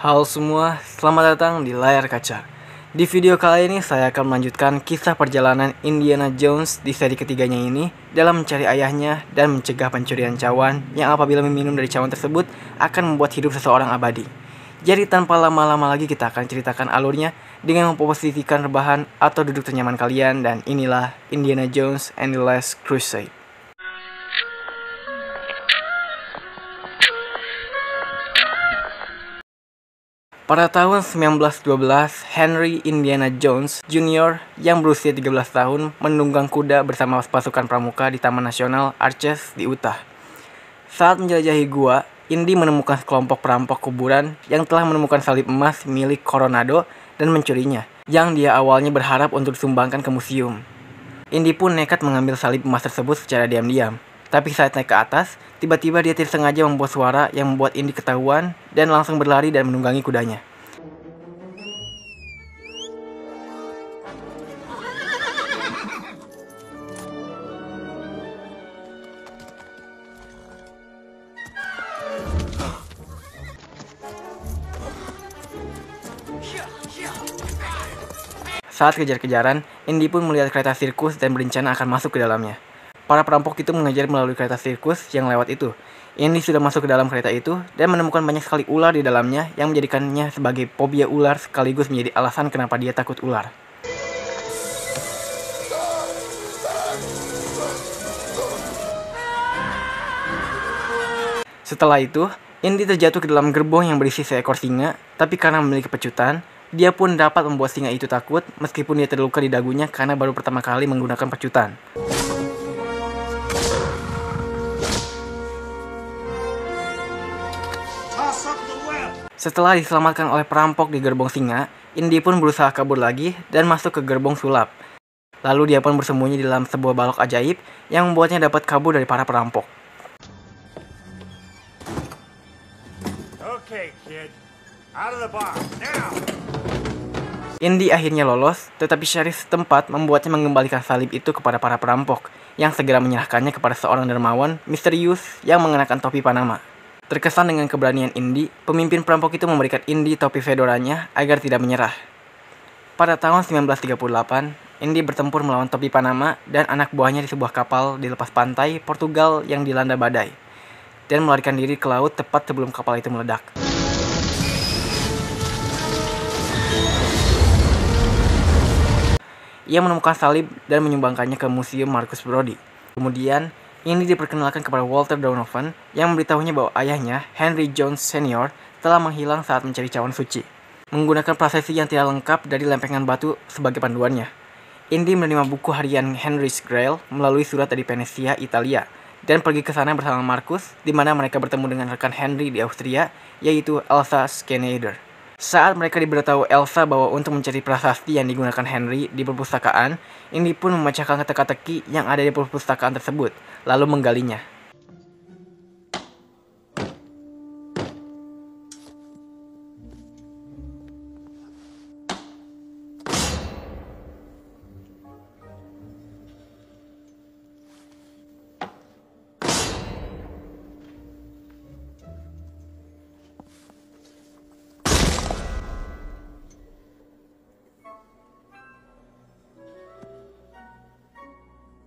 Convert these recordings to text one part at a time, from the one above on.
Halo semua, selamat datang di Layar Kaca. Di video kali ini saya akan melanjutkan kisah perjalanan Indiana Jones di seri ketiganya ini dalam mencari ayahnya dan mencegah pencurian cawan yang apabila meminum dari cawan tersebut akan membuat hidup seseorang abadi. Jadi tanpa lama-lama lagi kita akan ceritakan alurnya dengan memposisikan rebahan atau duduk ternyaman kalian, dan inilah Indiana Jones and the Last Crusade. Pada tahun 1912, Henry Indiana Jones Jr. yang berusia 13 tahun menunggang kuda bersama pasukan pramuka di Taman Nasional Arches di Utah. Saat menjelajahi gua, Indy menemukan sekelompok perampok kuburan yang telah menemukan salib emas milik Coronado dan mencurinya, yang dia awalnya berharap untuk disumbangkan ke museum. Indy pun nekat mengambil salib emas tersebut secara diam-diam. Tapi saat naik ke atas, tiba-tiba dia tidak sengaja membuat suara yang membuat Indy ketahuan dan langsung berlari dan menunggangi kudanya. Saat kejar-kejaran, Indy pun melihat kereta sirkus dan berencana akan masuk ke dalamnya. Para perampok itu mengejar melalui kereta sirkus yang lewat itu. Indy sudah masuk ke dalam kereta itu dan menemukan banyak sekali ular di dalamnya yang menjadikannya sebagai fobia ular sekaligus menjadi alasan kenapa dia takut ular. Setelah itu, Indy terjatuh ke dalam gerbong yang berisi seekor singa, tapi karena memiliki pecutan, dia pun dapat membuat singa itu takut meskipun dia terluka di dagunya karena baru pertama kali menggunakan pecutan. Setelah diselamatkan oleh perampok di gerbong singa, Indy pun berusaha kabur lagi dan masuk ke gerbong sulap. Lalu dia pun bersembunyi di dalam sebuah balok ajaib yang membuatnya dapat kabur dari para perampok. Okay, kid. Out of the box now. Indy akhirnya lolos, tetapi syarif setempat membuatnya mengembalikan salib itu kepada para perampok, yang segera menyerahkannya kepada seorang dermawan misterius yang mengenakan topi Panama. Terkesan dengan keberanian Indy, pemimpin perampok itu memberikan Indy topi fedoranya agar tidak menyerah. Pada tahun 1938, Indy bertempur melawan topi Panama dan anak buahnya di sebuah kapal di lepas pantai Portugal yang dilanda badai, dan melarikan diri ke laut tepat sebelum kapal itu meledak. Ia menemukan salib dan menyumbangkannya ke Museum Marcus Brody. Kemudian, Indy diperkenalkan kepada Walter Donovan yang memberitahunya bahwa ayahnya, Henry Jones Sr., telah menghilang saat mencari cawan suci, menggunakan prasasti yang tidak lengkap dari lempengan batu sebagai panduannya. Indy menerima buku harian Henry's Grail melalui surat dari Venesia, Italia, dan pergi ke sana bersama Marcus, di mana mereka bertemu dengan rekan Henry di Austria, yaitu Elsa Schneider. Saat mereka diberitahu Elsa bahwa untuk mencari prasasti yang digunakan Henry di perpustakaan, Indy pun memecahkan teka-teki yang ada di perpustakaan tersebut, lalu menggalinya.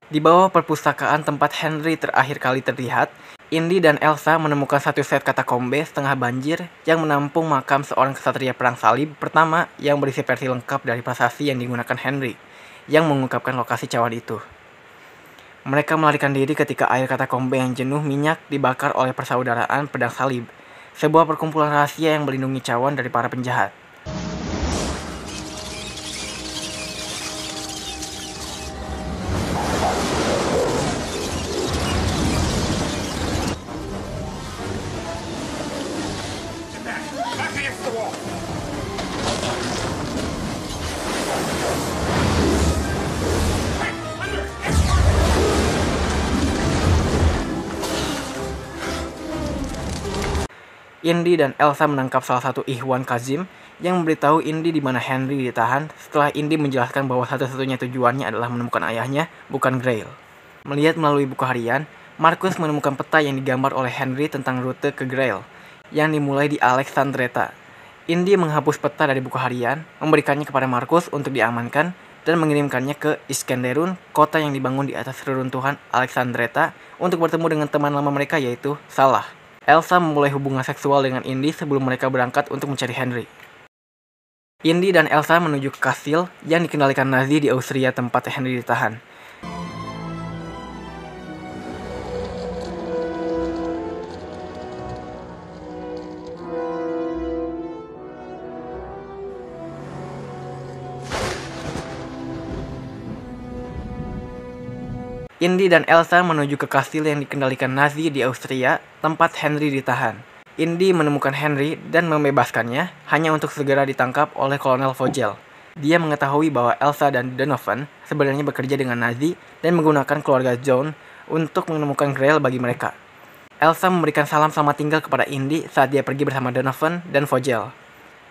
Di bawah perpustakaan tempat Henry terakhir kali terlihat, Indy dan Elsa menemukan satu set katakombe setengah banjir yang menampung makam seorang kesatria perang salib pertama yang berisi versi lengkap dari prasasti yang digunakan Henry, yang mengungkapkan lokasi cawan itu. Mereka melarikan diri ketika air katakombe yang jenuh minyak dibakar oleh persaudaraan pedang salib, sebuah perkumpulan rahasia yang melindungi cawan dari para penjahat. Indy dan Elsa menangkap salah satu Ikhwan Kazim yang memberitahu Indy di mana Henry ditahan setelah Indy menjelaskan bahwa satu-satunya tujuannya adalah menemukan ayahnya, bukan Grail. Melihat melalui buku harian, Marcus menemukan peta yang digambar oleh Henry tentang rute ke Grail, yang dimulai di Alexandretta. Indy menghapus peta dari buku harian, memberikannya kepada Markus untuk diamankan, dan mengirimkannya ke Iskenderun, kota yang dibangun di atas reruntuhan Alexandretta, untuk bertemu dengan teman lama mereka yaitu Salah. Elsa memulai hubungan seksual dengan Indy sebelum mereka berangkat untuk mencari Henry. Indy dan Elsa menuju ke kastil yang dikendalikan Nazi di Austria tempat Henry ditahan. Indy dan Elsa menuju ke kastil yang dikendalikan Nazi di Austria, tempat Henry ditahan. Indy menemukan Henry dan membebaskannya hanya untuk segera ditangkap oleh Kolonel Vogel. Dia mengetahui bahwa Elsa dan Donovan sebenarnya bekerja dengan Nazi dan menggunakan keluarga John untuk menemukan Grail bagi mereka. Elsa memberikan salam selamat tinggal kepada Indy saat dia pergi bersama Donovan dan Vogel.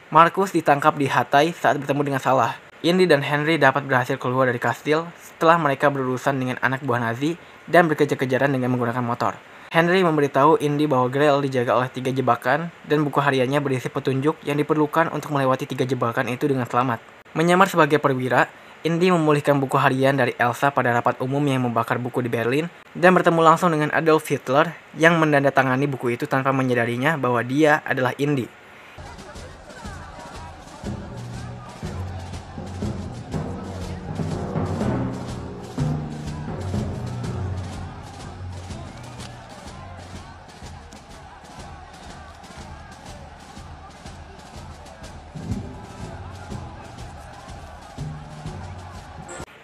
Markus ditangkap di Hatay saat bertemu dengan Salah. Indy dan Henry dapat berhasil keluar dari kastil setelah mereka berurusan dengan anak buah Nazi dan berkejar-kejaran dengan menggunakan motor. Henry memberitahu Indy bahwa Grail dijaga oleh 3 jebakan dan buku hariannya berisi petunjuk yang diperlukan untuk melewati 3 jebakan itu dengan selamat. Menyamar sebagai perwira, Indy memulihkan buku harian dari Elsa pada rapat umum yang membakar buku di Berlin dan bertemu langsung dengan Adolf Hitler yang menandatangani buku itu tanpa menyadarinya bahwa dia adalah Indy.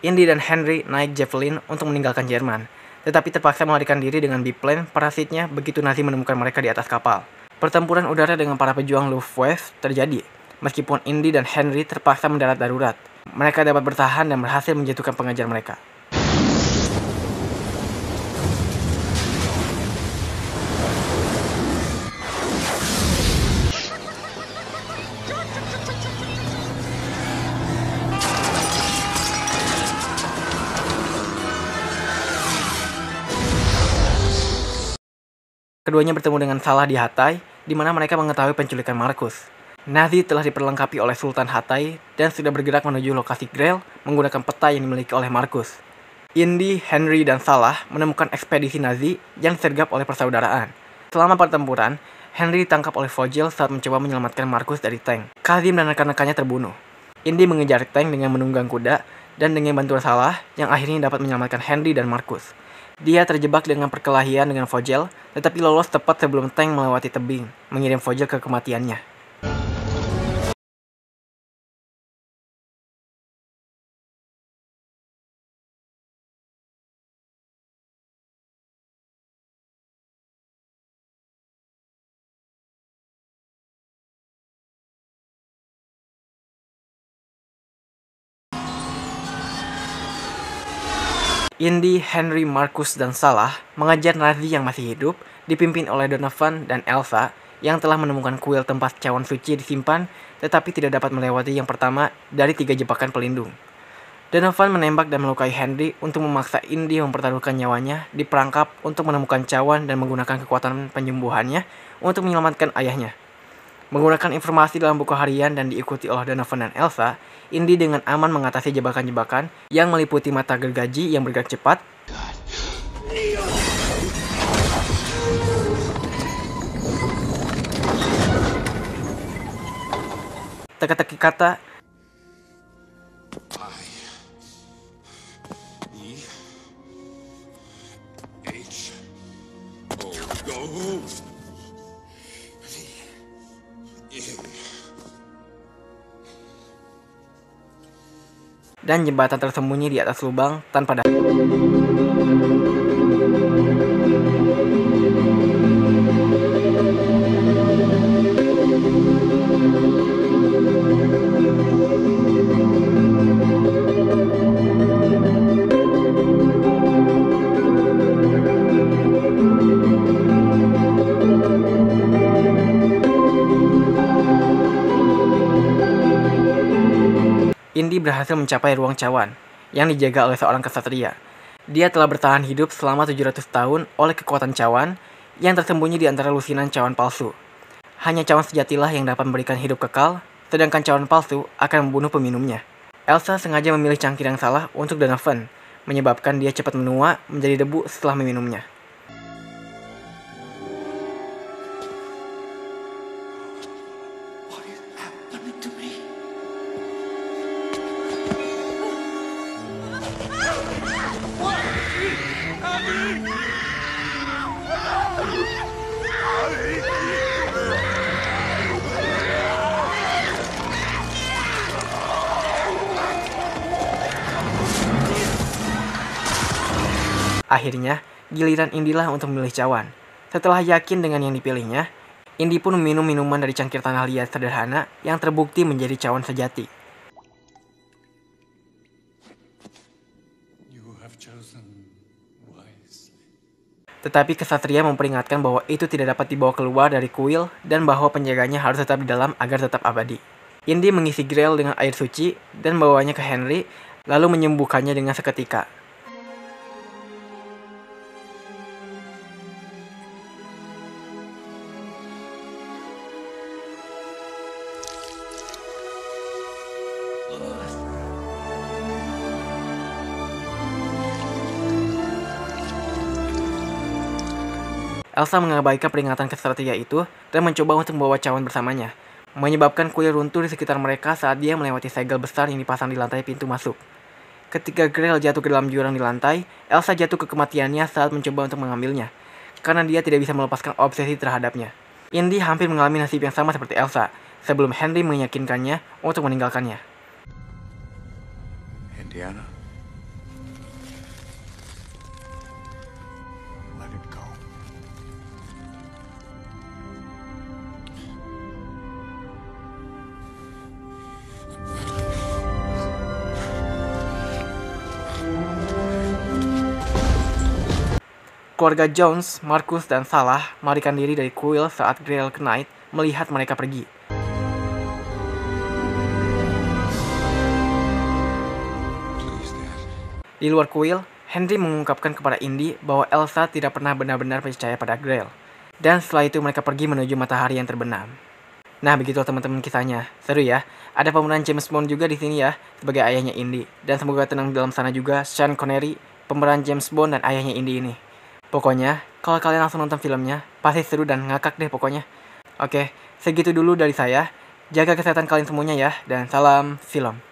Indy dan Henry naik Zeppelin untuk meninggalkan Jerman, tetapi terpaksa melarikan diri dengan biplane parasitnya begitu Nazi menemukan mereka di atas kapal. Pertempuran udara dengan para pejuang Luftwaffe terjadi, meskipun Indy dan Henry terpaksa mendarat darurat. Mereka dapat bertahan dan berhasil menjatuhkan pengejar mereka. Keduanya bertemu dengan Salah di Hatay, di mana mereka mengetahui penculikan Markus. Nazi telah diperlengkapi oleh Sultan Hatay dan sudah bergerak menuju lokasi Grail menggunakan peta yang dimiliki oleh Markus. Indy, Henry, dan Salah menemukan ekspedisi Nazi yang disergap oleh persaudaraan. Selama pertempuran, Henry ditangkap oleh Vogel saat mencoba menyelamatkan Markus dari tank. Kazim dan rekan-rekannya terbunuh. Indy mengejar tank dengan menunggang kuda dan dengan bantuan Salah yang akhirnya dapat menyelamatkan Henry dan Markus. Dia terjebak dengan perkelahian dengan Vogel, tetapi lolos tepat sebelum tank melewati tebing, mengirim Vogel ke kematiannya. Indy, Henry, Markus, dan Salah mengejar Nazi yang masih hidup, dipimpin oleh Donovan dan Elsa, yang telah menemukan kuil tempat cawan suci disimpan, tetapi tidak dapat melewati yang pertama dari 3 jebakan pelindung. Donovan menembak dan melukai Henry untuk memaksa Indy mempertaruhkan nyawanya di perangkap untuk menemukan cawan dan menggunakan kekuatan penyembuhannya untuk menyelamatkan ayahnya. Menggunakan informasi dalam buku harian dan diikuti oleh Donovan dan Elsa, Indy dengan aman mengatasi jebakan-jebakan yang meliputi mata gergaji yang bergerak cepat, teka-teki kata, dan jembatan tersembunyi di atas lubang tanpa dasar. Indy berhasil mencapai ruang cawan yang dijaga oleh seorang kesatria. Dia telah bertahan hidup selama 700 tahun oleh kekuatan cawan yang tersembunyi di antara lusinan cawan palsu. Hanya cawan sejatilah yang dapat memberikan hidup kekal, sedangkan cawan palsu akan membunuh peminumnya. Elsa sengaja memilih cangkir yang salah untuk Donovan, menyebabkan dia cepat menua menjadi debu setelah meminumnya. Akhirnya, giliran Indy-lah untuk memilih cawan. Setelah yakin dengan yang dipilihnya, Indy pun meminum minuman dari cangkir tanah liat sederhana yang terbukti menjadi cawan sejati. You have chosen wisely. Tetapi kesatria memperingatkan bahwa itu tidak dapat dibawa keluar dari kuil dan bahwa penjaganya harus tetap di dalam agar tetap abadi. Indy mengisi Grail dengan air suci dan membawanya ke Henry, lalu menyembuhkannya dengan seketika. Elsa mengabaikan peringatan kesatria itu dan mencoba untuk membawa cawan bersamanya, menyebabkan kuil runtuh di sekitar mereka saat dia melewati segel besar yang dipasang di lantai pintu masuk. Ketika Grail jatuh ke dalam jurang di lantai, Elsa jatuh ke kematiannya saat mencoba untuk mengambilnya, karena dia tidak bisa melepaskan obsesi terhadapnya. Indy hampir mengalami nasib yang sama seperti Elsa, sebelum Henry meyakinkannya untuk meninggalkannya. Indiana? Let it go. Keluarga Jones, Marcus, dan Salah melarikan diri dari kuil saat Grail Knight melihat mereka pergi. Please, Dad. Di luar kuil, Henry mengungkapkan kepada Indy bahwa Elsa tidak pernah benar-benar percaya pada Grail. Dan setelah itu mereka pergi menuju matahari yang terbenam. Nah, begitu teman-teman kisahnya. Seru ya. Ada pemeran James Bond juga di sini ya, sebagai ayahnya Indy. Dan semoga tenang di dalam sana juga Sean Connery, pemeran James Bond dan ayahnya Indy ini. Pokoknya, kalau kalian langsung nonton filmnya, pasti seru dan ngakak deh pokoknya. Oke, segitu dulu dari saya. Jaga kesehatan kalian semuanya ya, dan salam film.